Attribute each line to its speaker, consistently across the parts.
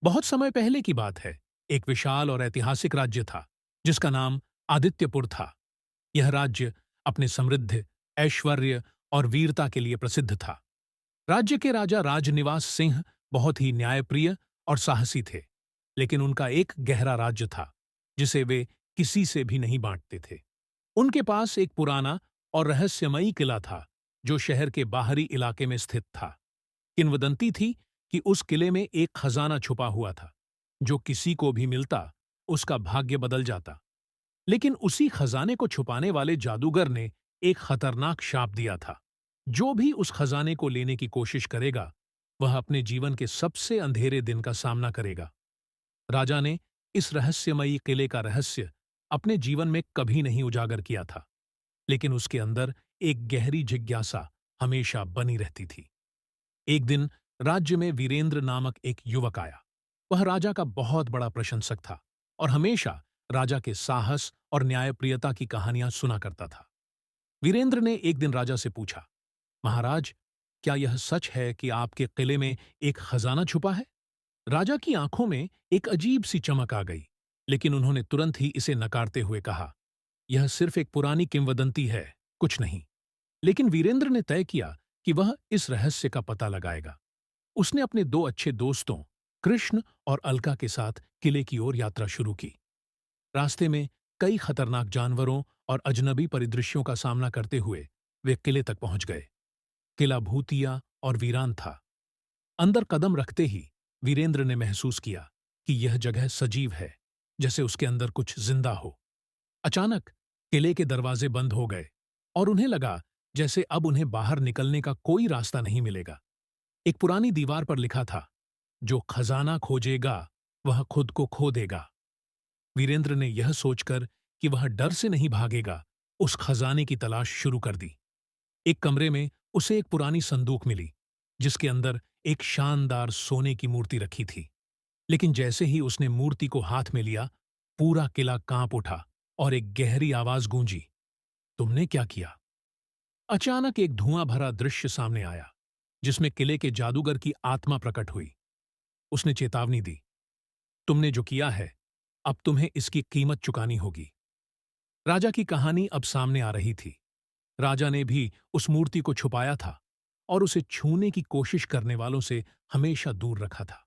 Speaker 1: बहुत समय पहले की बात है। एक विशाल और ऐतिहासिक राज्य था जिसका नाम आदित्यपुर था। यह राज्य अपने समृद्ध, ऐश्वर्य और वीरता के लिए प्रसिद्ध था। राज्य के राजा राजनिवास सिंह बहुत ही न्यायप्रिय और साहसी थे, लेकिन उनका एक गहरा राज्य था जिसे वे किसी से भी नहीं बांटते थे। उनके पास एक पुराना और रहस्यमयी किला था जो शहर के बाहरी इलाके में स्थित था। किंवदंती थी कि उस किले में एक खजाना छुपा हुआ था जो किसी को भी मिलता उसका भाग्य बदल जाता। लेकिन उसी खजाने को छुपाने वाले जादूगर ने एक खतरनाक शाप दिया था। जो भी उस खजाने को लेने की कोशिश करेगा वह अपने जीवन के सबसे अंधेरे दिन का सामना करेगा। राजा ने इस रहस्यमयी किले का रहस्य अपने जीवन में कभी नहीं उजागर किया था, लेकिन उसके अंदर एक गहरी जिज्ञासा हमेशा बनी रहती थी। एक दिन राज्य में वीरेंद्र नामक एक युवक आया। वह राजा का बहुत बड़ा प्रशंसक था और हमेशा राजा के साहस और न्यायप्रियता की कहानियां सुना करता था। वीरेंद्र ने एक दिन राजा से पूछा, महाराज, क्या यह सच है कि आपके किले में एक खजाना छुपा है? राजा की आंखों में एक अजीब सी चमक आ गई, लेकिन उन्होंने तुरंत ही इसे नकारते हुए कहा, यह सिर्फ एक पुरानी किंवदंती है, कुछ नहीं। लेकिन वीरेंद्र ने तय किया कि वह इस रहस्य का पता लगाएगा। उसने अपने दो अच्छे दोस्तों कृष्ण और अलका के साथ किले की ओर यात्रा शुरू की। रास्ते में कई खतरनाक जानवरों और अजनबी परिदृश्यों का सामना करते हुए वे किले तक पहुंच गए। किला भूतिया और वीरान था। अंदर कदम रखते ही वीरेंद्र ने महसूस किया कि यह जगह सजीव है, जैसे उसके अंदर कुछ जिंदा हो। अचानक किले के दरवाजे बंद हो गए और उन्हें लगा जैसे अब उन्हें बाहर निकलने का कोई रास्ता नहीं मिलेगा। एक पुरानी दीवार पर लिखा था, जो खजाना खोजेगा वह खुद को खो देगा। वीरेंद्र ने यह सोचकर कि वह डर से नहीं भागेगा, उस खजाने की तलाश शुरू कर दी। एक कमरे में उसे एक पुरानी संदूक मिली जिसके अंदर एक शानदार सोने की मूर्ति रखी थी। लेकिन जैसे ही उसने मूर्ति को हाथ में लिया, पूरा किला कांप उठा और एक गहरी आवाज गूंजी, तुमने क्या किया? अचानक एक धुआं भरा दृश्य सामने आया जिसमें किले के जादूगर की आत्मा प्रकट हुई। उसने चेतावनी दी, तुमने जो किया है अब तुम्हें इसकी कीमत चुकानी होगी। राजा की कहानी अब सामने आ रही थी। राजा ने भी उस मूर्ति को छुपाया था और उसे छूने की कोशिश करने वालों से हमेशा दूर रखा था।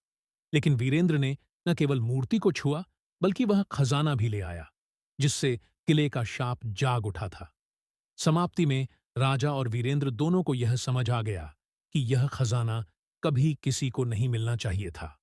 Speaker 1: लेकिन वीरेंद्र ने न केवल मूर्ति को छुआ, बल्कि वह खजाना भी ले आया जिससे किले का शाप जाग उठा था। समाप्ति में राजा और वीरेंद्र दोनों को यह समझ आ गया कि यह खजाना कभी किसी को नहीं मिलना चाहिए था।